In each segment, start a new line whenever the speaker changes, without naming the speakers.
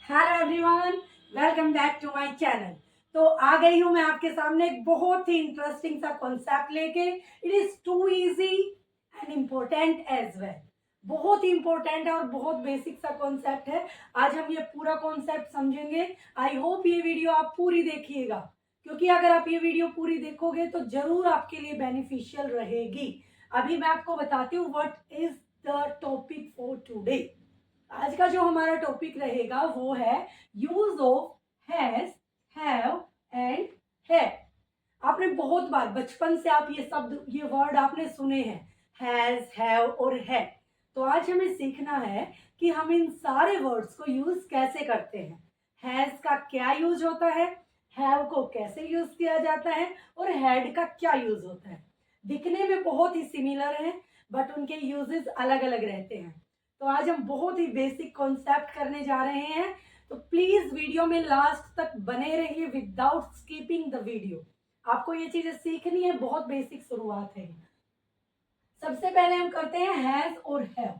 Hello everyone, welcome back to my channel. तो आ गई हूँ मैं आपके सामने एक बहुत ही इंटरेस्टिंग सा कॉन्सेप्ट लेके। It is too easy and important as well. बहुत ही इम्पोर्टेंट है और बहुत बेसिक सा कॉन्सेप्ट है। आज हम ये पूरा कॉन्सेप्ट समझेंगे। आई होप ये वीडियो आप पूरी देखिएगा, क्योंकि अगर आप ये वीडियो पूरी देखोगे तो जरूर आपके लिए बेनिफिशियल रहेगी। अभी मैं आपको बताती हूँ what is the topic for today. आज का जो हमारा टॉपिक रहेगा वो है use of has, have and है। आपने बहुत बार बचपन से आप ये वर्ड आपने सुने हैं, हैज, हैव और है। तो आज हमें सीखना है कि हम इन सारे वर्ड्स को यूज कैसे करते हैं। हैज का क्या यूज होता है, हैव को कैसे यूज किया जाता है और हैड का क्या यूज होता है। दिखने में बहुत ही सिमिलर हैं, बट उनके यूजेस अलग अलग रहते हैं। तो आज हम बहुत ही बेसिक कॉन्सेप्ट करने जा रहे हैं। तो प्लीज वीडियो में लास्ट तक बने रहिए विदाउट स्किपिंग द वीडियो। आपको ये चीजें सीखनी है, बहुत बेसिक शुरुआत है। सबसे पहले हम करते हैं हैज और हैव।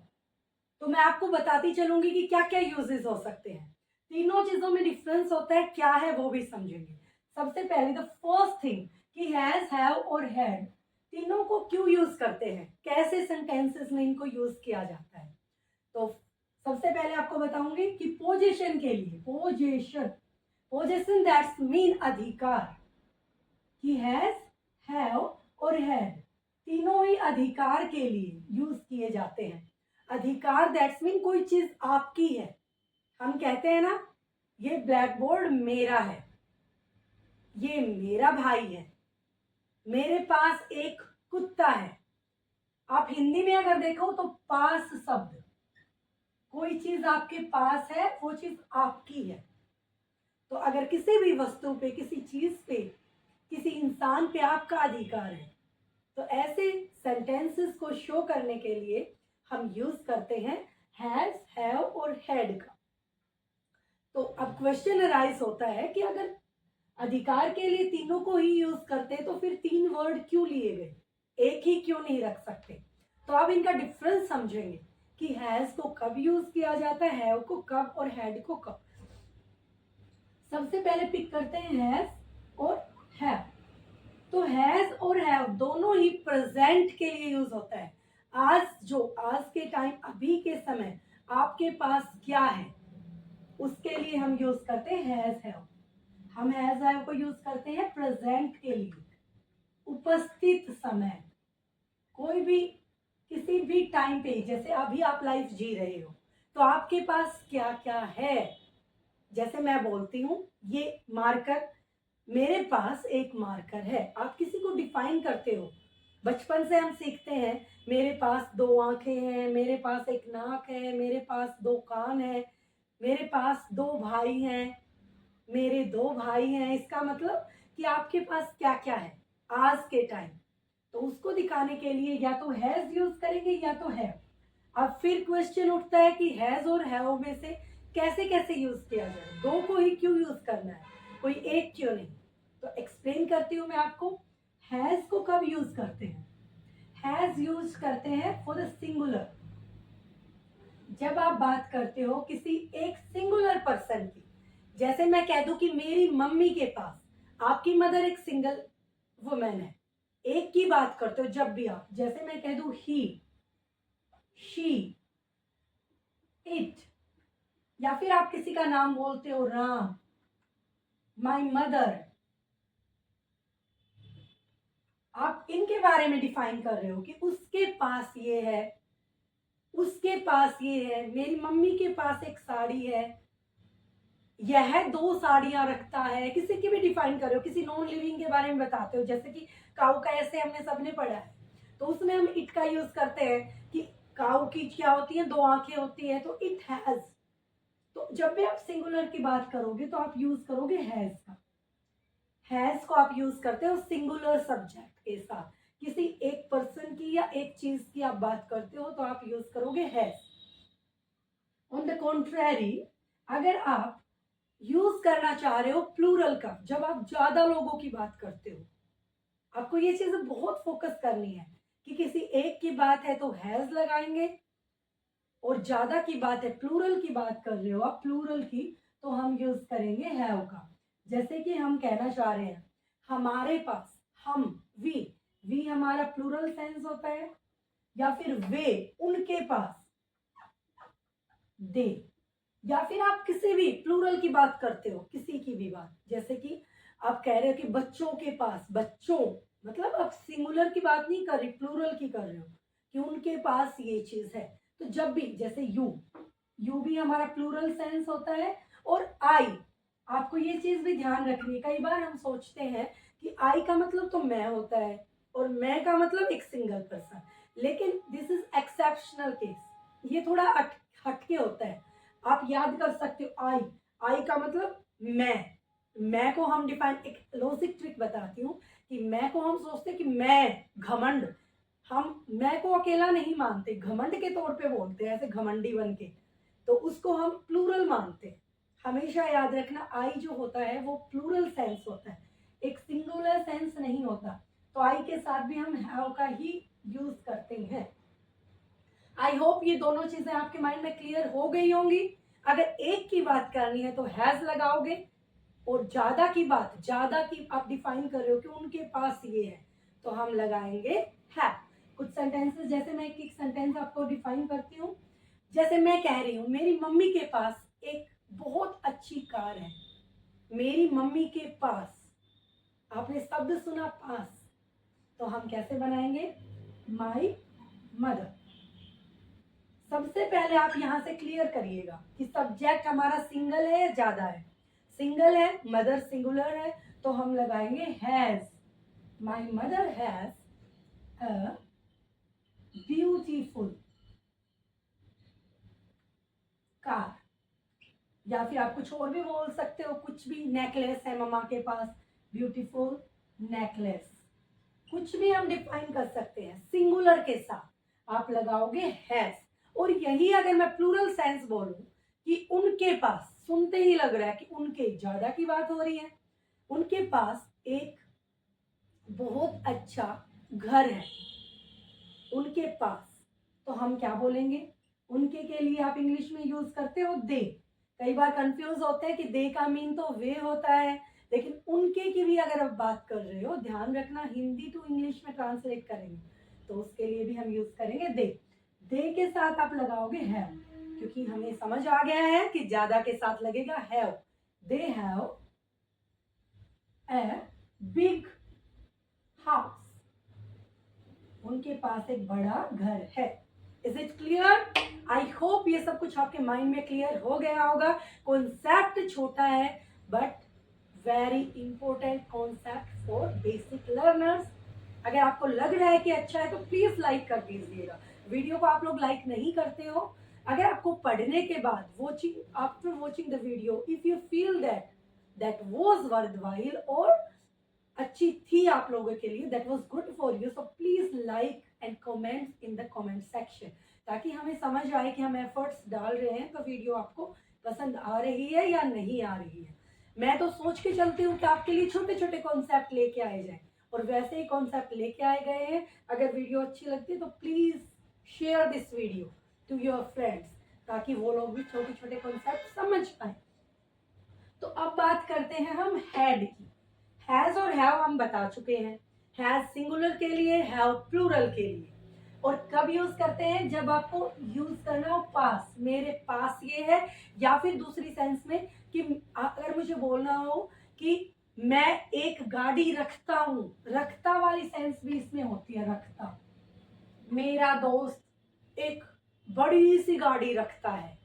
तो मैं आपको बताती चलूंगी कि क्या क्या यूजेस हो सकते हैं। तीनों चीजों में डिफरेंस होता है, क्या है वो भी समझेंगे। सबसे पहले द फर्स्ट थिंग कि हैज, हैव और हैड तीनों को क्यों यूज करते हैं, कैसे सेंटेंसेस में इनको यूज किया जाता है। तो सबसे पहले आपको बताऊंगी कि पोजीशन के लिए, पोजीशन, पोजीशन दैट्स मीन अधिकार, कि हैज, हैव और हैड तीनों ही अधिकार के लिए यूज किए जाते हैं। अधिकार दैट्स मीन कोई चीज आपकी है। हम कहते हैं ना, ये ब्लैक बोर्ड मेरा है, ये मेरा भाई है, मेरे पास एक कुत्ता है। आप हिंदी में अगर देखो तो पास शब्द, कोई चीज आपके पास है, वो चीज आपकी है। तो अगर किसी भी वस्तु पे, किसी चीज पे, किसी इंसान पे आपका अधिकार है, तो ऐसे सेंटेंसेस को शो करने के लिए हम यूज करते हैं हैज, हैव और हैड का। तो अब क्वेश्चन अराइज होता है कि अगर अधिकार के लिए तीनों को ही यूज करते तो फिर तीन वर्ड क्यों लिए गए, एक ही क्यों नहीं रख सकते। तो अब इनका डिफरेंस समझेंगे कि हैज को कब यूज किया जाता है, हैव को कब और हैड को कब। सबसे पहले पिक करते हैं हैज और हैव। तो हैज और हैव दोनों ही प्रेजेंट के लिए यूज होता है। आज के टाइम, अभी के समय आपके पास क्या है, उसके लिए हम यूज करते हैं हैज, हैव। हम हैज, हैव को यूज करते हैं प्रेजेंट के लिए, उपस्थित समय। कोई भी किसी भी टाइम पे, जैसे अभी आप लाइफ जी रहे हो, तो आपके पास क्या क्या है। जैसे मैं बोलती हूँ ये मार्कर, मेरे पास एक मार्कर है। आप किसी को डिफाइन करते हो, बचपन से हम सीखते हैं, मेरे पास दो आंखें हैं, मेरे पास एक नाक है, मेरे पास दो कान है, मेरे पास दो भाई हैं, मेरे दो भाई हैं। इसका मतलब कि आपके पास क्या क्या है आज के टाइम। तो उसको दिखाने के लिए या तो हैज यूज करेंगे या तो है। अब फिर क्वेश्चन उठता है कि हैज और हैव में से कैसे कैसे यूज किया जाए, दो को ही क्यों यूज करना है, कोई एक क्यों नहीं। तो एक्सप्लेन करती हूँ मैं आपको। हैज को कब यूज करते हैं, हैज यूज करते हैं फॉर द सिंगुलर। जब आप बात करते हो किसी एक सिंगुलर पर्सन की, जैसे मैं कह दूं कि मेरी मम्मी के पास, आपकी मदर एक सिंगल वुमेन है, एक की बात करते हो जब भी आप, जैसे मैं कह दूं ही, शी, इट, या फिर आप किसी का नाम बोलते हो राम, माय मदर, आप इनके बारे में डिफाइन कर रहे हो कि उसके पास ये है, उसके पास ये है। मेरी मम्मी के पास एक साड़ी है, यह दो साड़ियां रखता है। किसी की भी डिफाइन कर रहे हो, किसी नॉन लिविंग के बारे में बताते हो, जैसे कि काऊ का ऐसे हमने सबने पढ़ा है, तो उसमें हम इट का यूज करते हैं कि काऊ की क्या होती है, दो आंखें होती है, तो इट हैज। तो जब भी आप सिंगुलर की बात करोगे तो आप यूज करोगे हैज का। हैज को आप यूज करते हो सिंगुलर सब्जेक्ट के साथ, किसी एक पर्सन की या एक चीज की आप बात करते हो तो आप यूज करोगे हैज। ऑन द कॉन्ट्रेरी, अगर आप यूज करना चाह रहे हो प्लूरल का, जब आप ज्यादा लोगों की बात करते हो, आपको ये चीज बहुत फोकस करनी है कि किसी एक की बात है तो हैज लगाएंगे, और ज्यादा की बात है, प्लूरल की बात कर रहे हो आप, प्लूरल की, तो हम यूज करेंगे हैव का। जैसे कि हम कहना चाह रहे हैं हमारे पास, हम, वी हमारा प्लूरल सेंस होता है, या फिर वे, उनके पास, दे, या फिर आप किसी भी प्लूरल की बात करते हो, किसी की भी बात, जैसे कि आप कह रहे हो कि बच्चों के पास, बच्चों मतलब आप सिंगुलर की बात नहीं कर रही, प्लूरल की कर रहे हो कि उनके पास ये चीज है। तो जब भी, जैसे यू भी हमारा प्लूरल सेंस होता है, और आई, आपको ये चीज भी ध्यान रखनी है। कई बार हम सोचते हैं कि आई का मतलब तो मैं होता है और मैं का मतलब एक सिंगल पर्सन, लेकिन दिस इज एक्सेप्शनल केस, ये थोड़ा हटके होता है। आप याद कर सकते हो आई का मतलब मैं को हम डिफाइन, एक लॉजिक ट्रिक बताती हूँ कि मैं को हम सोचते कि मैं, घमंड, हम मैं को अकेला नहीं मानते, घमंड के तौर पे बोलते हैं ऐसे घमंडी बन के, तो उसको हम प्लूरल मानते हैं। हमेशा याद रखना आई जो होता है वो प्लूरल सेंस होता है, एक सिंगुलर सेंस नहीं होता। तो आई के साथ भी हम हैव का ही यूज करते हैं। आई होप ये दोनों चीजें आपके माइंड में क्लियर हो गई होंगी। अगर एक की बात करनी है तो हैज लगाओगे, और ज्यादा की आप डिफाइन कर रहे हो कि उनके पास ये है, तो हम लगाएंगे है। कुछ सेंटेंसेस, जैसे मैं एक सेंटेंस आपको डिफाइन करती हूँ। जैसे मैं कह रही हूँ मेरी मम्मी के पास एक बहुत अच्छी कार है, मेरी मम्मी के पास, आपने शब्द सुना पास, तो हम कैसे बनाएंगे, माई मदर। सबसे पहले आप यहां से क्लियर करिएगा कि सब्जेक्ट हमारा सिंगल है या ज्यादा है। सिंगल है, मदर सिंगुलर है, तो हम लगाएंगे has, my mother has a beautiful car, या फिर आप कुछ और भी बोल सकते हो, कुछ भी, नेकलेस है मम्मा के पास, ब्यूटीफुल नेकलेस, कुछ भी हम डिफाइन कर सकते हैं सिंगुलर के साथ, आप लगाओगे हैज। और यही अगर मैं प्लूरल सेंस बोलूं कि उनके पास, सुनते ही लग रहा है कि उनके, ज्यादा की बात हो रही है, उनके पास एक बहुत अच्छा घर है, उनके पास, तो हम क्या बोलेंगे, उनके के लिए आप इंग्लिश में यूज करते हो दे। कई बार कंफ्यूज होते हैं कि दे का मीन तो वे होता है, लेकिन उनके की भी अगर आप बात कर रहे हो, ध्यान रखना हिंदी टू इंग्लिश में ट्रांसलेट करेंगे तो उसके लिए भी हम यूज करेंगे दे के साथ आप लगाओगे हैव, क्योंकि हमें समझ आ गया है कि ज्यादा के साथ लगेगा have. They have a big house, उनके पास एक बड़ा घर है। Is it clear? I hope ये सब कुछ आपके माइंड में क्लियर हो गया होगा। कॉन्सेप्ट छोटा है but very important concept for basic learners. अगर आपको लग रहा है कि अच्छा है तो प्लीज लाइक कर दीजिएगा। वीडियो को आप लोग लाइक नहीं करते हो। अगर आपको पढ़ने के बाद, watching, after watching the video, if you feel that that was worthwhile और अच्छी थी आप लोगों के लिए, that was good for you, so please like and comment in the comment section, ताकि हमें समझ आए कि हम एफर्ट्स डाल रहे हैं तो वीडियो आपको पसंद आ रही है या नहीं आ रही है। मैं तो सोच के चलती हूँ कि आपके लिए छोटे छोटे कॉन्सेप्ट लेके आए जाए, और वैसे ही कॉन्सेप्ट लेके आए गए हैं। अगर वीडियो अच्छी लगती है तो please share this video to your friends, ताकि वो लोग भी छोटे छोटे कॉन्सेप्ट समझ पाए। तो अब बात करते हैं हम हैड की। हैज और हैव हम बता चुके हैं, हैज सिंगुलर के लिए, हैव प्लूरल के लिए। और कब यूज करते हैं, जब आपको यूज करना हो पास, मेरे पास ये है, या फिर दूसरी सेंस में कि अगर मुझे बोलना हो कि मैं एक गाड़ी रखता हूं, रखता वाली सेंस भी इसमें होती है, रखता। मेरा दोस्त एक बड़ी सी गाड़ी रखता है,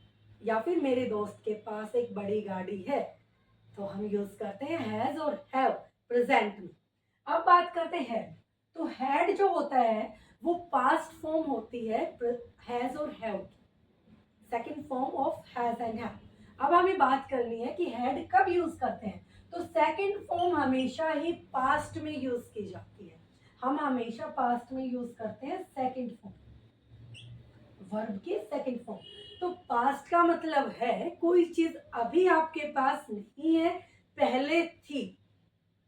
या फिर मेरे दोस्त के पास एक बड़ी गाड़ी है, तो हम यूज करते हैं हैज और हैव प्रेजेंट में। अब बात करते हैं हैड। तो हैड जो होता है वो पास्ट फॉर्म होती है हैज और हैव की, second form of has and have. अब हमें बात करनी है कि हैड कब यूज करते हैं, तो सेकंड फॉर्म हमेशा ही पास्ट में यूज की जाती है। हम हमेशा पास्ट में यूज करते हैं सेकंड फॉर्म, वर्ब की सेकंड फॉर्म। तो पास्ट का मतलब है कोई चीज अभी आपके पास नहीं है, पहले थी।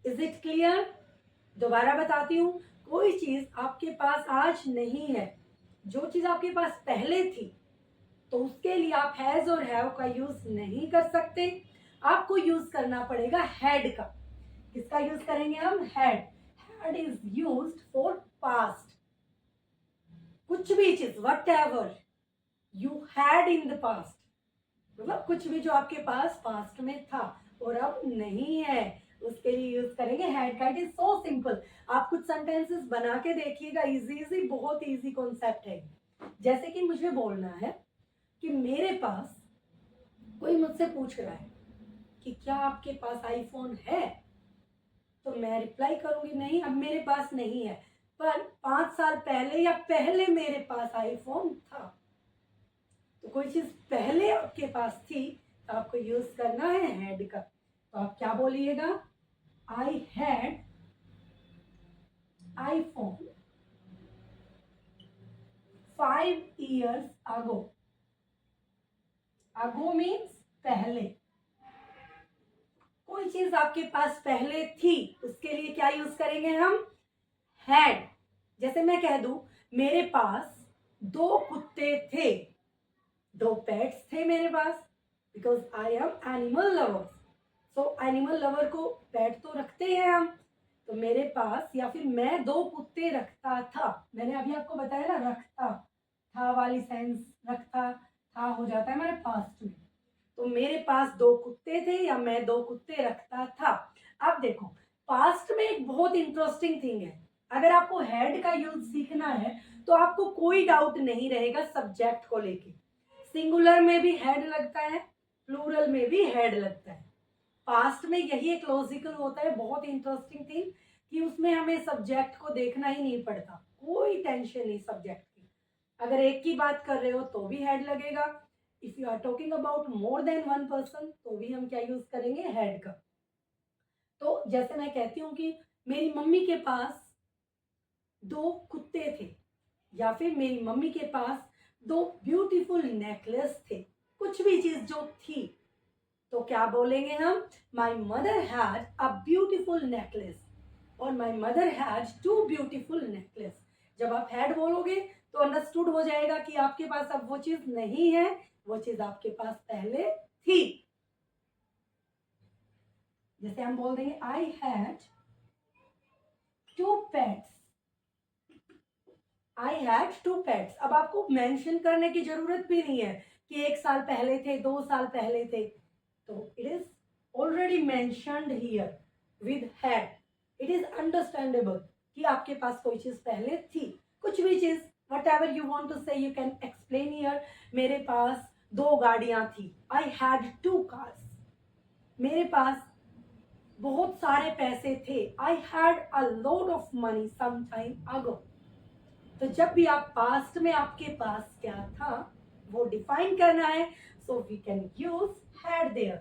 Is it clear? दोबारा बताती हूँ, कोई चीज आपके पास आज नहीं है, जो चीज आपके पास पहले थी, तो उसके लिए आप हैज और हैव का यूज नहीं कर सकते। आपको यूज करना पड़ेगा हैड का। किसका यूज करेंगे हम? Had. Had is used for past. कुछ भी चीज, whatever you had in the past, मतलब कुछ भी जो आपके पास पास्ट में था और अब नहीं है, उसके लिए यूज करेंगे हैड का। It is so simple. आप कुछ सेंटेंसेस बना के देखिएगा, इजी, बहुत इजी कॉन्सेप्ट है। जैसे कि मुझे बोलना है कि मेरे पास, कोई मुझसे पूछ रहा है कि क्या आपके पास आईफोन है, तो मैं रिप्लाई करूंगी नहीं, अब मेरे पास नहीं है, पर 5 साल पहले या पहले मेरे पास आईफोन था। तो कोई चीज पहले आपके पास थी तो आपको यूज करना है हैड का। तो आप क्या बोलिएगा? I had iPhone 5 years ago। Ago means पहले। कोई चीज आपके पास पहले थी, उसके लिए क्या यूज करेंगे हम? हैड। जैसे मैं कह दूं मेरे पास 2 कुत्ते थे, 2 पेट्स थे मेरे पास, because I am animal lover. So animal lover को पेट तो रखते हैं हम। तो मेरे पास, या फिर मैं 2 कुत्ते रखता था। मैंने अभी आपको बताया ना, रखता था वाली सेंस, रखता था हो जाता है हमारे पास्ट में। तो मेरे पास 2 कुत्ते थे या मैं 2 कुत्ते रखता था। अब देखो, पास्ट में एक बहुत इंटरेस्टिंग थिंग है। अगर आपको हैड का यूज सीखना है तो आपको कोई डाउट नहीं रहेगा सब्जेक्ट को लेके। सिंगुलर में भी हेड लगता है, प्लूरल में भी हेड लगता है। पास्ट में यही एक लॉजिकल होता है, बहुत इंटरेस्टिंग थिंग, कि उसमें हमें सब्जेक्ट को देखना ही नहीं पड़ता, कोई टेंशन नहीं सब्जेक्ट की। अगर एक की बात कर रहे हो तो भी हेड लगेगा। If you are talking about more than 1 person तो भी हम क्या यूज करेंगे? हेड का। तो जैसे मैं कहती हूँ कि मेरी मम्मी के पास 2 कुत्ते थे, या फिर मेरी मम्मी के पास 2 ब्यूटीफुल नेकलेस थे, कुछ भी चीज जो थी, तो क्या बोलेंगे हम? My mother had a beautiful necklace, और my mother had 2 beautiful necklace. जब आप हैड बोलोगे तो अंडरस्टूड हो जाएगा कि आपके पास अब वो चीज नहीं है, वो चीज आपके पास पहले थी। जैसे हम बोल देंगे I had 2 pets. I had 2 pets. अब आपको मेंशन करने की जरूरत भी नहीं है कि 1 साल पहले थे, 2 साल पहले थे। तो it is already mentioned here with had. It is understandable कि आपके पास कोई चीज पहले थी, कुछ भी चीज, whatever you want to say you can explain here. मेरे पास 2 गाड़ियां थी, आई हैड 2 कार्स। मेरे पास बहुत सारे पैसे थे, I had a lot of money some time ago. तो जब भी आप पास्ट में आपके पास क्या था वो डिफाइन करना है, so we can use had there.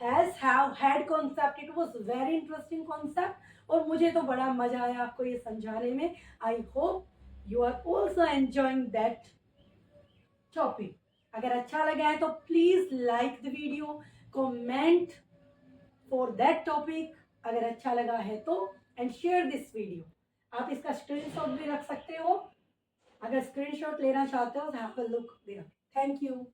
Has, have, had concept, it was very interesting concept और मुझे तो बड़ा मजा आया आपको ये समझाने में। I hope you are also enjoying that topic. अगर अच्छा लगा है तो please like the video, comment for that topic अगर अच्छा लगा है तो, एंड शेयर दिस वीडियो। आप इसका स्क्रीनशॉट भी रख सकते हो, अगर स्क्रीनशॉट लेना चाहते हो तो have a look there. Thank you.